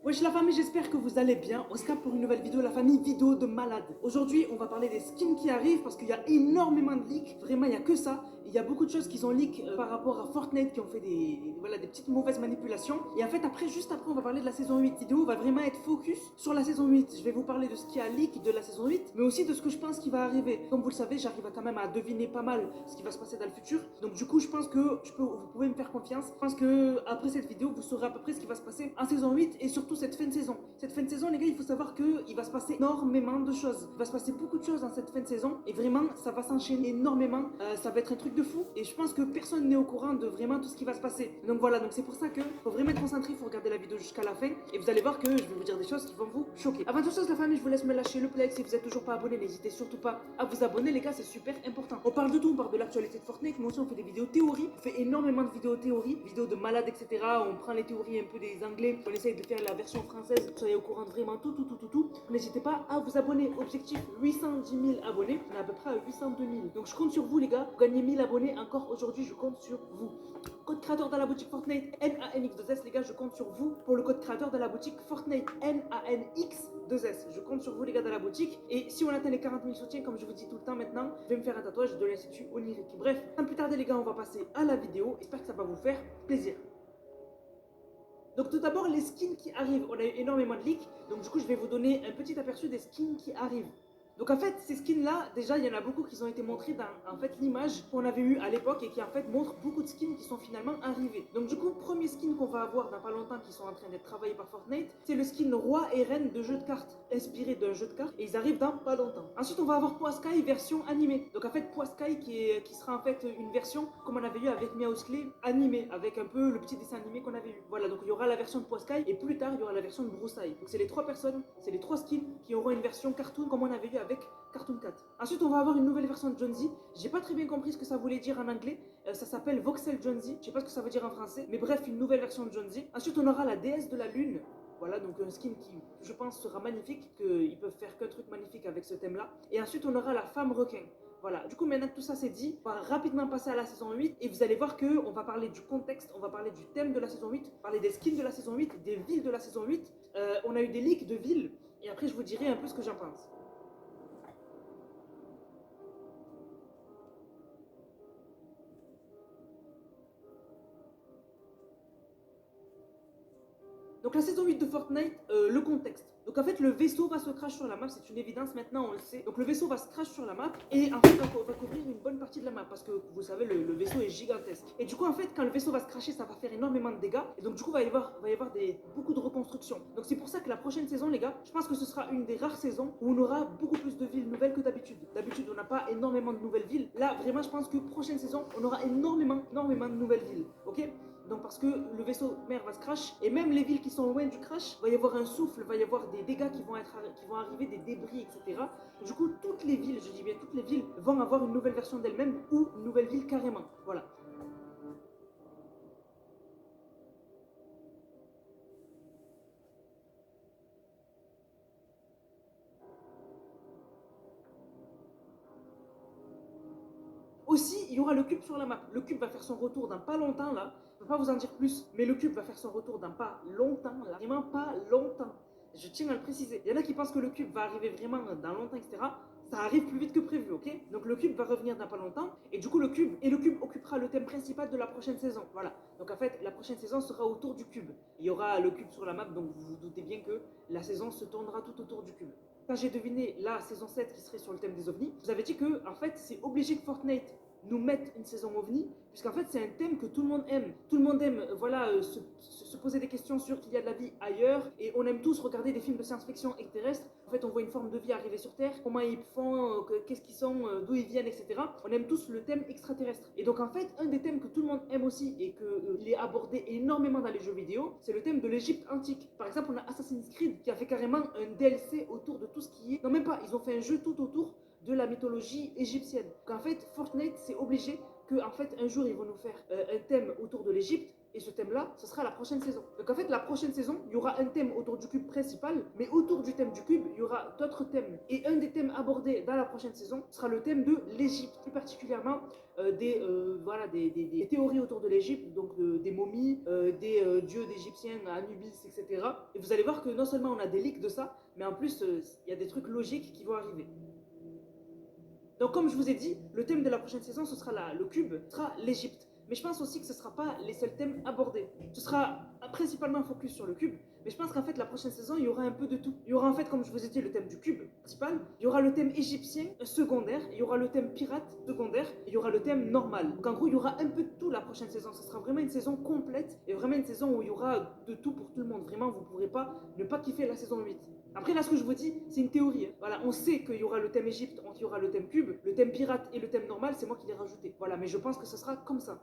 Wesh la famille, j'espère que vous allez bien. On se capte pour une nouvelle vidéo, la famille vidéo de malade. Aujourd'hui, on va parler des skins qui arrivent parce qu'il y a énormément de leaks. Vraiment, il n'y a que ça. Il y a beaucoup de choses qui ont leak par rapport à Fortnite qui ont fait voilà, des petites mauvaises manipulations. Et en fait, juste après, on va parler de la saison 8. La vidéo va vraiment être focus sur la saison 8. Je vais vous parler de ce qui a leak de la saison 8, mais aussi de ce que je pense qui va arriver. Comme vous le savez, j'arrive quand même à deviner pas mal ce qui va se passer dans le futur. Donc du coup, je pense que vous pouvez me faire confiance. Je pense que après cette vidéo, vous saurez à peu près ce qui va se passer en saison 8 et surtout cette fin de saison. Cette fin de saison, les gars, il faut savoir qu'il va se passer énormément de choses. Il va se passer beaucoup de choses dans cette fin de saison et vraiment, ça va s'enchaîner énormément. Ça va être un truc de fou et je pense que personne n'est au courant de vraiment tout ce qui va se passer. Donc voilà, donc c'est pour ça qu'il faut vraiment être concentré, il faut regarder la vidéo jusqu'à la fin et vous allez voir que je vais vous dire des choses qui vont vous choquer. Avant toute chose, la famille, je vous laisse me lâcher le play. Si vous n'êtes toujours pas abonné, n'hésitez surtout pas à vous abonner, les gars, c'est super important. On parle de tout, on parle de l'actualité de Fortnite, mais aussi on fait des vidéos théorie. On fait énormément de vidéos théorie, vidéos de malades, etc. On prend les théories un peu des anglais, on essaye de faire la version française, soyez au courant de vraiment tout. N'hésitez pas à vous abonner. Objectif 810 000 abonnés, on est à peu près à 802 000. Donc je compte sur vous, les gars, pour gagner 1000 abonnés encore aujourd'hui, je compte sur vous. Code créateur dans la boutique Fortnite NANX2S, les gars, je compte sur vous pour le code créateur de la boutique Fortnite NANX2S. Je compte sur vous, les gars, dans la boutique. Et si on atteint les 40 000 soutiens, comme je vous dis tout le temps maintenant, je vais me faire un tatouage de l'Institut Onirique. Bref, sans plus tarder, les gars, on va passer à la vidéo. J'espère que ça va vous faire plaisir. Donc tout d'abord, les skins qui arrivent. On a eu énormément de leaks. Donc du coup, je vais vous donner un petit aperçu des skins qui arrivent. Donc en fait, ces skins-là, déjà, il y en a beaucoup qui ont été montrés dans l'image qu'on avait eue à l'époque et qui en fait montrent beaucoup de skins qui sont finalement arrivés. Donc du coup, premier skin qu'on va avoir dans pas longtemps qui sont en train d'être travaillés par Fortnite, c'est le skin roi et reine de jeu de cartes, inspiré d'un jeu de cartes, et ils arrivent dans pas longtemps. Ensuite, on va avoir Poiscaille version animée. Donc en fait, Poiscaille qui sera en fait une version comme on avait eu avec Meowsclay animée, avec un peu le petit dessin animé qu'on avait eu. Voilà, donc il y aura la version de Poiscaille et plus tard, il y aura la version de Broussaille. Donc c'est les trois personnes, c'est les trois skins qui auront une version cartoon comme on avait eu avec Cartoon Cat. Ensuite, on va avoir une nouvelle version de Jonesy. J'ai pas très bien compris ce que ça voulait dire en anglais. Ça s'appelle Voxel Jonesy. Je sais pas ce que ça veut dire en français. Mais bref, une nouvelle version de Jonesy. Ensuite, on aura la déesse de la lune. Voilà, donc un skin qui, je pense, sera magnifique. Qu'ils peuvent faire qu'un truc magnifique avec ce thème-là. Et ensuite, on aura la femme requin. Voilà, du coup maintenant que tout ça c'est dit, on va rapidement passer à la saison 8 et vous allez voir qu'on va parler du contexte, on va parler du thème de la saison 8, parler des skins de la saison 8, des villes de la saison 8. On a eu des leaks de villes et après je vous dirai un peu ce que j'en pense. Donc la saison 8 de Fortnite, le contexte. Donc en fait le vaisseau va se crash sur la map, c'est une évidence maintenant, on le sait. Donc le vaisseau va se crash sur la map et en fait va couvrir une bonne partie de la map parce que vous savez le vaisseau est gigantesque. Et du coup en fait quand le vaisseau va se crasher ça va faire énormément de dégâts et donc du coup il va y avoir beaucoup de reconstruction. Donc c'est pour ça que la prochaine saison les gars, je pense que ce sera une des rares saisons où on aura beaucoup plus de villes nouvelles que d'habitude. D'habitude on n'a pas énormément de nouvelles villes. Là vraiment je pense que prochaine saison on aura énormément de nouvelles villes. Ok? Donc parce que le vaisseau mère va se crash et même les villes qui sont loin du crash, va y avoir un souffle, va y avoir des dégâts qui vont arriver, des débris, etc. Du coup, toutes les villes, je dis bien toutes les villes, vont avoir une nouvelle version d'elles-mêmes ou une nouvelle ville carrément. Voilà. Aussi, il y aura le cube sur la map. Le cube va faire son retour dans pas longtemps là. Je ne peux pas vous en dire plus, mais le cube va faire son retour dans pas longtemps là. Vraiment pas longtemps. Je tiens à le préciser. Il y en a qui pensent que le cube va arriver vraiment dans longtemps, etc. Ça arrive plus vite que prévu, ok? Donc le cube va revenir dans pas longtemps. Et du coup, le cube occupera le thème principal de la prochaine saison. Voilà. Donc en fait, la prochaine saison sera autour du cube. Il y aura le cube sur la map, donc vous vous doutez bien que la saison se tournera tout autour du cube. Quand j'ai deviné la saison 7 qui serait sur le thème des ovnis, vous avez dit que en fait c'est obligé que Fortnite nous mettent une saison OVNI, puisqu'en fait c'est un thème que tout le monde aime. Tout le monde aime se poser des questions sur qu'il y a de la vie ailleurs, et on aime tous regarder des films de science-fiction extraterrestre. En fait on voit une forme de vie arriver sur Terre, comment ils font, qu'est-ce qu'ils sont, d'où ils viennent, etc. On aime tous le thème extraterrestre. Et donc en fait un des thèmes que tout le monde aime aussi, et qu'il est abordé énormément dans les jeux vidéo, c'est le thème de l'Égypte antique. Par exemple on a Assassin's Creed qui a fait carrément un DLC autour de tout ce qui est... Non même pas, ils ont fait un jeu tout autour de la mythologie égyptienne. Donc en fait, Fortnite, c'est obligé que en fait, un jour, ils vont nous faire un thème autour de l'Égypte, et ce thème-là, ce sera la prochaine saison. Donc en fait, la prochaine saison, il y aura un thème autour du cube principal, mais autour du thème du cube, il y aura d'autres thèmes. Et un des thèmes abordés dans la prochaine saison sera le thème de l'Égypte, plus particulièrement des théories autour de l'Égypte, donc des momies, des dieux d'Égyptiens, Anubis, etc. Et vous allez voir que non seulement on a des leaks de ça, mais en plus, il y a des trucs logiques qui vont arriver. Donc comme je vous ai dit, le thème de la prochaine saison, ce sera le cube, ce sera l'Égypte. Mais je pense aussi que ce ne sera pas les seuls thèmes abordés. Ce sera principalement focus sur le cube. Mais je pense qu'en fait, la prochaine saison, il y aura un peu de tout. Il y aura en fait, comme je vous ai dit, le thème du cube principal. Il y aura le thème égyptien secondaire. Il y aura le thème pirate secondaire. Et il y aura le thème normal. Donc en gros, il y aura un peu de tout la prochaine saison. Ce sera vraiment une saison complète. Et vraiment une saison où il y aura de tout pour tout le monde. Vraiment, vous ne pourrez pas ne pas kiffer la saison 8. Après, là, ce que je vous dis, c'est une théorie. Voilà, on sait qu'il y aura le thème Égypte, il y aura le thème cube, le thème pirate et le thème normal, c'est moi qui l'ai rajouté. Voilà, mais je pense que ce sera comme ça.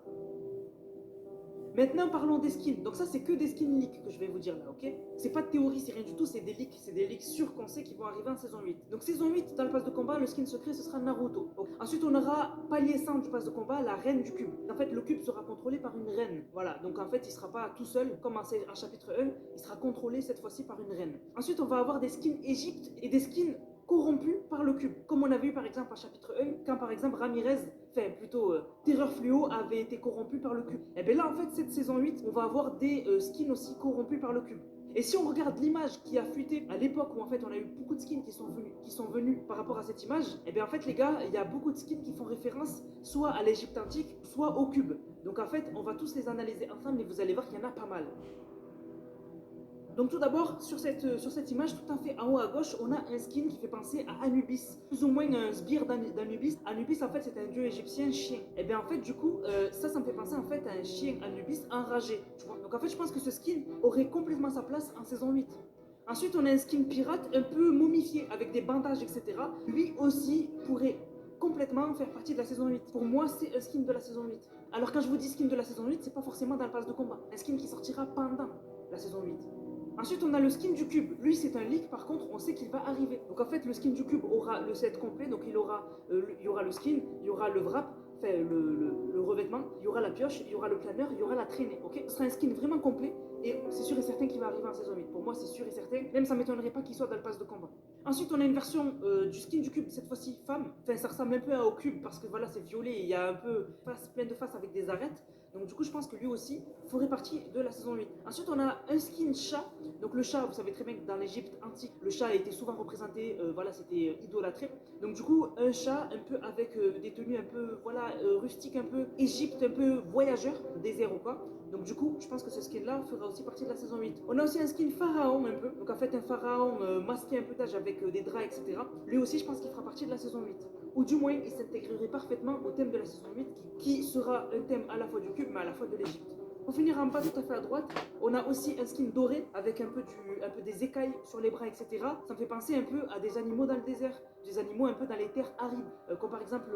Maintenant, parlons des skins. Donc ça, c'est que des skins leaks que je vais vous dire là, ok? C'est pas de théorie, c'est rien du tout, c'est des leaks sûrs qu'on sait qui vont arriver en saison 8. Donc saison 8, dans le pass de combat, le skin secret, ce sera Naruto. Okay. Ensuite, on aura palier 100 du pass de combat, la reine du cube. En fait, le cube sera contrôlé par une reine. Voilà, donc en fait, il sera pas tout seul, comme en chapitre 1, il sera contrôlé cette fois-ci par une reine. Ensuite, on va avoir des skins Égypte et des skins corrompu par le cube. Comme on a vu par exemple en chapitre 1, quand par exemple Ramirez, Terreur Fluo avait été corrompu par le cube. Et bien là en fait cette saison 8, on va avoir des skins aussi corrompus par le cube. Et si on regarde l'image qui a fuité à l'époque où en fait on a eu beaucoup de skins qui sont venus par rapport à cette image, et bien en fait les gars, il y a beaucoup de skins qui font référence soit à l'Égypte antique, soit au cube. Donc en fait on va tous les analyser ensemble et vous allez voir qu'il y en a pas mal. Donc tout d'abord, sur cette image, tout à fait en haut à gauche, on a un skin qui fait penser à Anubis. Plus ou moins un sbire d'Anubis. Anubis, en fait, c'est un dieu égyptien chien. Et bien en fait, du coup, ça me fait penser en fait à un chien Anubis enragé. Tu vois. Donc en fait, je pense que ce skin aurait complètement sa place en saison 8. Ensuite, on a un skin pirate un peu momifié, avec des bandages, etc. Lui aussi pourrait complètement faire partie de la saison 8. Pour moi, c'est un skin de la saison 8. Alors quand je vous dis skin de la saison 8, c'est pas forcément dans le pass de combat. Un skin qui sortira pendant la saison 8. Ensuite, on a le skin du cube. Lui, c'est un leak, par contre, on sait qu'il va arriver. Donc en fait, le skin du cube aura le set complet. Donc il y aura le skin, il y aura le wrap, enfin le revêtement, il y aura la pioche, il y aura le planeur, il y aura la traînée. Ok, ce sera un skin vraiment complet. Et c'est sûr et certain qu'il va arriver en saison 8. Pour moi, c'est sûr et certain. Même ça ne m'étonnerait pas qu'il soit dans le pass de combat. Ensuite, on a une version du skin du cube, cette fois-ci femme. Enfin, ça ressemble un peu au cube parce que voilà, c'est violet et il y a un peu plein de faces avec des arêtes. Donc du coup, je pense que lui aussi ferait partie de la saison 8. Ensuite, on a un skin chat. Donc le chat, vous savez très bien que dans l'Égypte antique, le chat a été souvent représenté, voilà, c'était idolâtré. Donc du coup, un chat un peu avec des tenues un peu, voilà, rustiques, un peu Égypte, un peu voyageur, désert ou quoi. Donc du coup, je pense que ce skin-là fera aussi partie de la saison 8. On a aussi un skin pharaon un peu. Donc en fait, un pharaon masqué un peu d'âge avec des draps, etc. Lui aussi, je pense qu'il fera partie de la saison 8. Ou du moins, il s'intégrerait parfaitement au thème de la saison 8, qui sera un thème à la fois du cube, mais à la fois de l'Égypte. Pour finir en bas, tout à fait à droite, on a aussi un skin doré avec un peu des écailles sur les bras, etc. Ça me fait penser un peu à des animaux dans le désert, des animaux un peu dans les terres arides, comme par exemple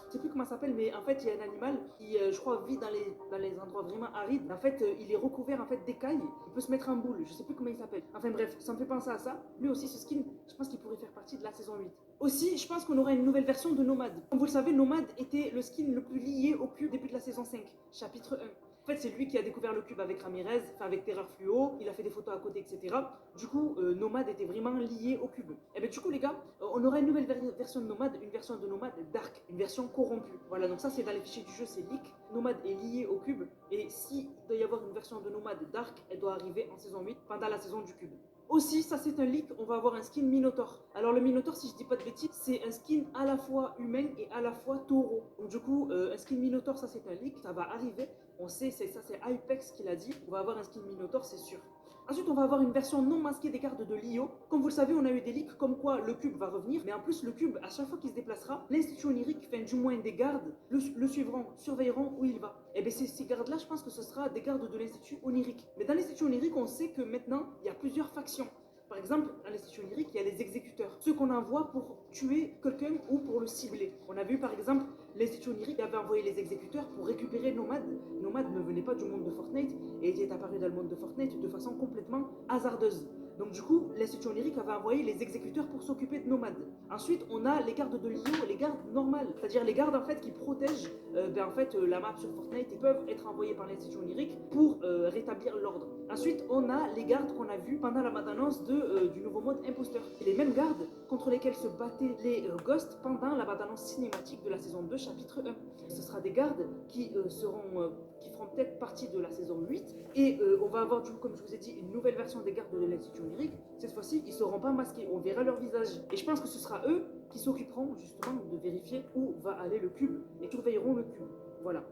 je sais plus comment ça s'appelle, mais en fait il y a un animal qui, je crois, vit dans les endroits vraiment arides. En fait, il est recouvert en fait d'écailles, il peut se mettre en boule, je sais plus comment il s'appelle. Enfin bref, ça me fait penser à ça. Lui aussi, ce skin, je pense qu'il pourrait faire partie de la saison 8. Aussi, je pense qu'on aura une nouvelle version de Nomade. Comme vous le savez, Nomade était le skin le plus lié au cube début de la saison 5, chapitre 1. En fait, c'est lui qui a découvert le cube avec Ramirez, enfin avec Terreur Fluo, il a fait des photos à côté, etc. Du coup, Nomade était vraiment lié au cube. Et bien du coup, les gars, on aura une nouvelle version de Nomade, une version de Nomade Dark, une version corrompue. Voilà, donc ça c'est dans les fichiers du jeu, c'est leak. Nomade est lié au cube, et s'il doit y avoir une version de Nomade Dark, elle doit arriver en saison 8, pendant la saison du cube. Aussi, ça c'est un leak, on va avoir un skin Minotaur. Alors le Minotaur, si je dis pas de bêtises, c'est un skin à la fois humain et à la fois taureau. Donc du coup, un skin Minotaur, ça c'est un leak, ça va arriver. On sait, ça c'est Hypex qui l'a dit, on va avoir un skin Minotaur, c'est sûr. Ensuite, on va avoir une version non masquée des gardes de l'IO. Comme vous le savez, on a eu des leaks comme quoi le cube va revenir, mais en plus, le cube, à chaque fois qu'il se déplacera, l'Institut Onirique, enfin, du moins des gardes, le suivront, surveilleront où il va. Et bien, ces gardes-là, je pense que ce sera des gardes de l'Institut Onirique. Mais dans l'Institut Onirique, on sait que maintenant, il y a plusieurs factions. Par exemple, à l'Institut Onirique, il y a les exécuteurs, ceux qu'on envoie pour tuer quelqu'un ou pour le cibler. On a vu par exemple l'Institut Onirique avait envoyé les exécuteurs pour récupérer Nomad. Nomad ne venait pas du monde de Fortnite et était apparu dans le monde de Fortnite de façon complètement hasardeuse. Donc du coup, l'Institut Onirique avait envoyé les exécuteurs pour s'occuper de Nomad. Ensuite, on a les gardes de l'IO, les gardes normales, c'est-à-dire les gardes en fait qui protègent la map sur Fortnite et peuvent être envoyés par l'Institut Onirique pour rétablir l'ordre. Ensuite, on a les gardes qu'on a vus pendant la bande-annonce du nouveau mode imposteur. C'est les mêmes gardes contre lesquels se battaient les Ghosts pendant la bande-annonce cinématique de la saison 2, chapitre 1. Ce sera des gardes qui feront peut-être partie de la saison 8 et on va avoir, du coup, comme je vous ai dit, une nouvelle version des gardes de l'Institut Onirique. Cette fois-ci, ils ne seront pas masqués, on verra leur visage. Et je pense que ce sera eux qui s'occuperont justement de vérifier où va aller le cube et surveilleront le cube. Voilà.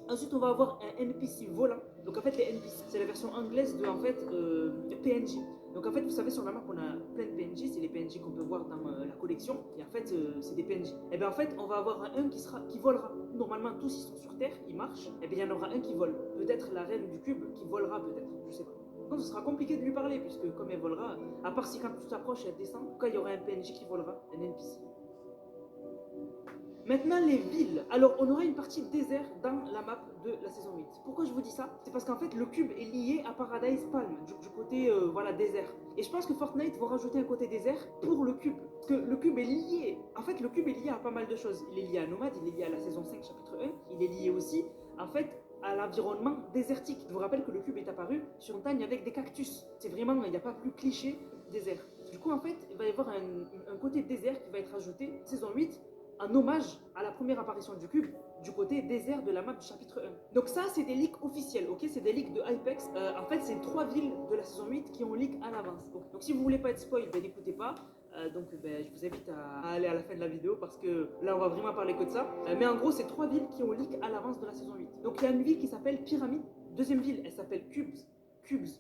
Ensuite, on va avoir un NPC volant. Donc en fait, les NPC, c'est la version anglaise de PNJ. Donc en fait, vous savez, sur la map, on a plein de PNJ, c'est les PNJ qu'on peut voir dans la collection. Et en fait, c'est des PNJ. Et bien en fait, on va avoir un qui volera. Normalement, tous ils sont sur Terre, ils marchent. Et bien il y en aura un qui vole. Peut-être la reine du cube qui volera, peut-être, je sais pas. Donc ce sera compliqué de lui parler, puisque comme elle volera, à part si quand tu t'approches, elle descend, en tout cas, il y aura un PNJ qui volera, un NPC. Maintenant, les villes. Alors, on aura une partie désert dans la map de la saison 8. Pourquoi je vous dis ça? C'est parce qu'en fait, le cube est lié à Paradise Palm, du côté désert. Et je pense que Fortnite va rajouter un côté désert pour le cube. Parce que le cube est lié. En fait, le cube est lié à pas mal de choses. Il est lié à Nomad, il est lié à la saison 5, chapitre 1. Il est lié aussi, en fait, à l'environnement désertique. Je vous rappelle que le cube est apparu sur une montagne avec des cactus. C'est vraiment, il n'y a pas plus cliché désert. Du coup, en fait, il va y avoir un côté désert qui va être ajouté saison 8 en hommage à la première apparition du cube du côté désert de la map du chapitre 1. Donc ça, c'est des leaks officiels, ok? C'est des leaks de Hypex. En fait, c'est 3 villes de la saison 8 qui ont leak à l'avance. Donc si vous voulez pas être spoil, ben n'écoutez pas. Je vous invite à aller à la fin de la vidéo parce que là, on va vraiment parler que de ça. Mais en gros, c'est 3 villes qui ont leak à l'avance de la saison 8. Donc il y a une ville qui s'appelle Pyramide. Deuxième ville, elle s'appelle Cubes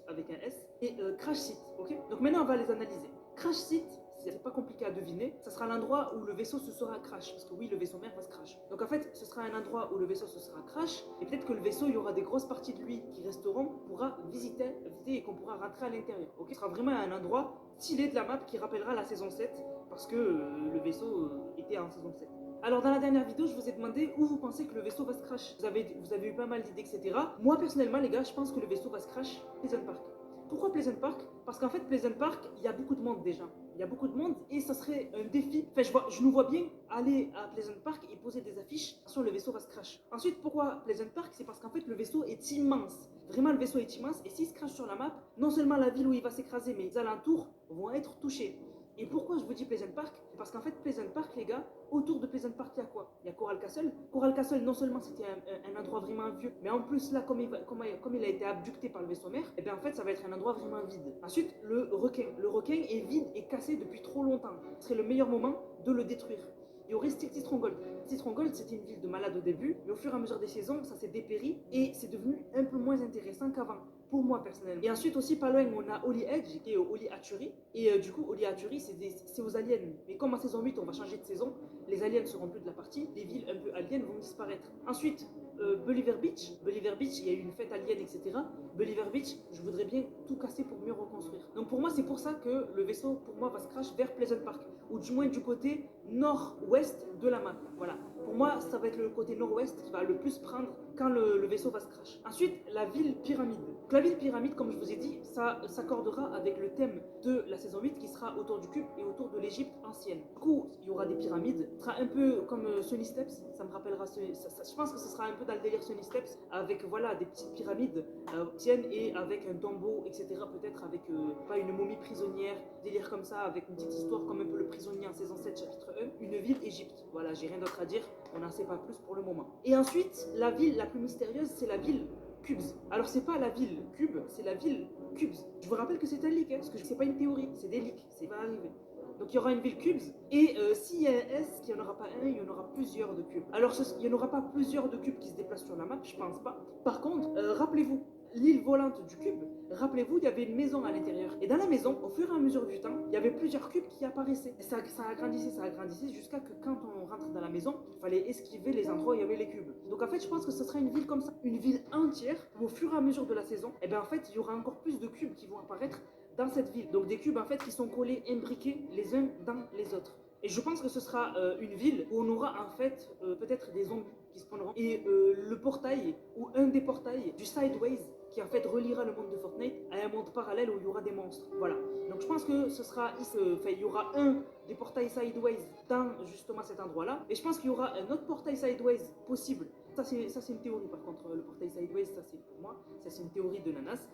avec un S. Et Crash Site, ok? Donc maintenant, on va les analyser. Crash Site, c'est pas compliqué à deviner, ça sera l'endroit où le vaisseau se sera crash, parce que oui, le vaisseau mère va se crash. Donc en fait, ce sera un endroit où le vaisseau se sera crash, et peut-être que le vaisseau, il y aura des grosses parties de lui qui resteront, pourra visiter et qu'on pourra rentrer à l'intérieur. Ok, ce sera vraiment un endroit stylé de la map qui rappellera la saison 7, parce que le vaisseau était en saison 7. Alors dans la dernière vidéo, je vous ai demandé où vous pensez que le vaisseau va se crash. Vous avez eu pas mal d'idées, etc. Moi personnellement, les gars, je pense que le vaisseau va se crash Pleasant Park. Pourquoi Pleasant Park? Parce qu'en fait, Pleasant Park, il y a beaucoup de monde déjà. Il y a beaucoup de monde et ça serait un défi. Enfin, je nous vois bien aller à Pleasant Park et poser des affiches sur le vaisseau va se crash. Ensuite, pourquoi Pleasant Park? C'est parce qu'en fait, le vaisseau est immense. Vraiment, le vaisseau est immense et s'il se crash sur la map, non seulement la ville où il va s'écraser, mais les alentours vont être touchés. Et pourquoi je vous dis Pleasant Park? Parce qu'en fait, Pleasant Park, les gars, autour de Pleasant Park, il y a quoi? Il y a Coral Castle. Coral Castle, non seulement c'était un endroit vraiment vieux, mais en plus, là, comme il a été abducté par le vaisseau mère, et bien en fait, ça va être un endroit vraiment vide. Ensuite, le requin. Le requin est vide et cassé depuis trop longtemps. Ce serait le meilleur moment de le détruire. Il y aurait City Stronghold. City Stronghold, c'était une ville de malade au début, mais au fur et à mesure des saisons, ça s'est dépéri et c'est devenu un peu moins intéressant qu'avant. Pour moi personnellement. Et ensuite aussi, pas loin, on a Holy Edge qui est Holy Hatchery. Et du coup, Holy Hatchery, c'est aux aliens. Mais comme en saison 8, on va changer de saison, les aliens seront plus de la partie, les villes un peu aliens vont disparaître. Ensuite, Bolivar Beach. Bolivar Beach, il y a eu une fête alien, etc. Bolivar Beach, je voudrais bien tout casser pour mieux reconstruire. Donc pour moi, c'est pour ça que le vaisseau, pour moi, va se crash vers Pleasant Park. Ou du moins du côté nord-ouest de la map. Voilà. Pour moi, ça va être le côté nord-ouest qui va le plus prendre quand le vaisseau va se crash. Ensuite, la ville pyramide. Donc, la ville pyramide, comme je vous ai dit, ça s'accordera avec le thème de la saison 8 qui sera autour du cube et autour de l'Égypte ancienne. Du coup, il y aura des pyramides. Ce sera un peu comme Sunny Steps. Ça me rappellera je pense que ce sera un peu dans le délire Sunny Steps avec voilà, des petites pyramides anciennes et avec un tombeau, etc. Peut-être avec pas une momie prisonnière, délire comme ça, avec une petite histoire comme un peu le prisonnier en saison 7, chapitre 1. Une ville Égypte. Voilà, j'ai rien d'autre à dire. On n'en sait pas plus pour le moment. Et ensuite, la ville la plus mystérieuse, c'est la ville Cubes. Alors c'est pas la ville Cube, c'est la ville Cubes. Je vous rappelle que c'est un leak, hein, parce que c'est pas une théorie, c'est des leaks, c'est pas arrivé. Donc il y aura une ville Cubes, et s'il y a un S, qu'il n'y en aura pas un, il y en aura plusieurs de cubes. Alors il n'y en aura pas plusieurs de cubes qui se déplacent sur la map, je pense pas. Par contre, rappelez-vous, l'île volante du cube, rappelez-vous, il y avait une maison à l'intérieur. Et dans la maison, au fur et à mesure du temps, il y avait plusieurs cubes qui apparaissaient. Et ça agrandissait, jusqu'à que quand on rentre dans la maison, il fallait esquiver les endroits où il y avait les cubes. Donc en fait, je pense que ce sera une ville comme ça, une ville entière, où au fur et à mesure de la saison, et bien en fait, il y aura encore plus de cubes qui vont apparaître dans cette ville. Donc des cubes en fait qui sont collés, imbriqués les uns dans les autres. Et je pense que ce sera une ville où on aura en fait peut-être des zombies qui spawneront. Et le portail, ou un des portails du Sideways, qui en fait reliera le monde de Fortnite à un monde parallèle où il y aura des monstres. Voilà. Donc je pense que ce sera, il y aura un des portails Sideways dans justement cet endroit-là. Et je pense qu'il y aura un autre portail Sideways possible. Ça c'est une théorie par contre, le portail Sideways, ça c'est pour moi, ça c'est une théorie de Nanas.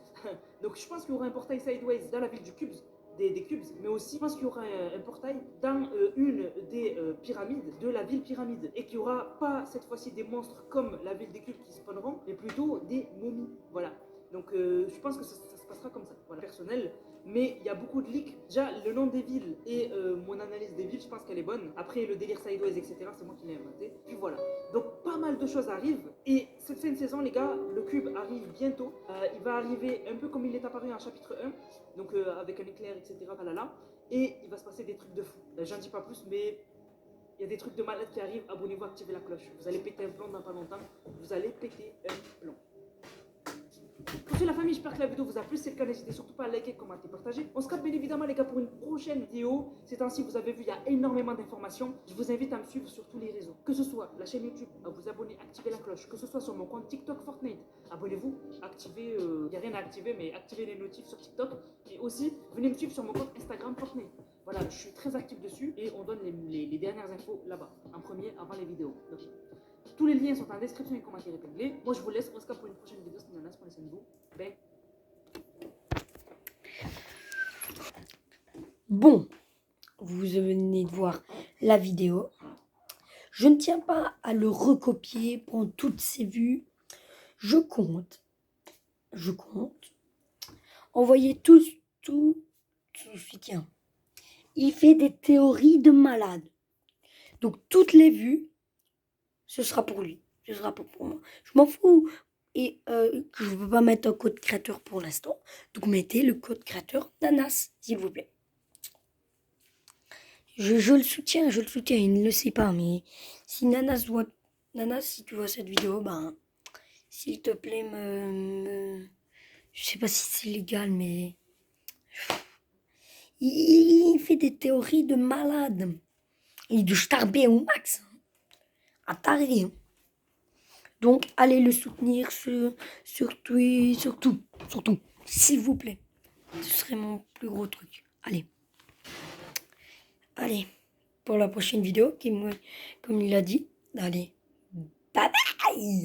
Donc je pense qu'il y aura un portail Sideways dans la ville du Cubes, des cubes, mais aussi je pense qu'il y aura un portail dans une des pyramides de la ville pyramide, et qu'il n'y aura pas cette fois-ci des monstres comme la ville des cubes qui spawneront, mais plutôt des momies. Voilà. Donc je pense que ça se passera comme ça. Voilà, personnel. Mais il y a beaucoup de leaks. Déjà, le nom des villes et mon analyse des villes, je pense qu'elle est bonne. Après, le délire sideways, etc., c'est moi qui l'ai inventé. Puis voilà. Donc, pas mal de choses arrivent. Et cette fin de saison, les gars, le cube arrive bientôt. Il va arriver un peu comme il est apparu en chapitre 1. Donc, avec un éclair, etc. Là. Et il va se passer des trucs de fou. J'en dis pas plus, mais il y a des trucs de malade qui arrivent. Abonnez-vous, activez la cloche. Vous allez péter un plomb dans pas longtemps. Vous allez péter un plomb. Pour la famille, j'espère que la vidéo vous a plu. Si c'est le cas, n'hésitez surtout pas à liker, commenter, partager. On se capte bien évidemment les gars pour une prochaine vidéo. Ces temps-ci, vous avez vu, il y a énormément d'informations. Je vous invite à me suivre sur tous les réseaux. Que ce soit la chaîne YouTube, à vous abonner, activer la cloche. Que ce soit sur mon compte TikTok Fortnite, abonnez-vous, activez, il n'y a rien à activer, mais activez les notifs sur TikTok. Et aussi, venez me suivre sur mon compte Instagram Fortnite. Voilà, je suis très actif dessus et on donne les dernières infos là-bas, en premier, avant les vidéos. Donc, tous les liens sont en description et commentaires épinglés. Moi, je vous laisse. On se capte pour une prochaine vidéo. C'était Nanas. Prenez soin de vous. Bye. Bon, vous venez de voir la vidéo. Je ne tiens pas à le recopier pour toutes ces vues. Je compte. Envoyez tout soutien. Il fait des théories de malade. Donc, toutes les vues, ce sera pour lui. Ce sera pas pour moi. Je m'en fous. Et je ne veux pas mettre un code créateur pour l'instant. Donc, mettez le code créateur Nanas, s'il vous plaît. Je le soutiens, il ne le sait pas, mais si Nanas, si tu vois cette vidéo, ben, s'il te plaît, je sais pas si c'est légal, mais il fait des théories de malade. Et de starbé au max. À taré. Donc, allez le soutenir sur Twitter, surtout, s'il vous plaît. Ce serait mon plus gros truc. Allez, pour la prochaine vidéo, comme il a dit, allez, bye bye.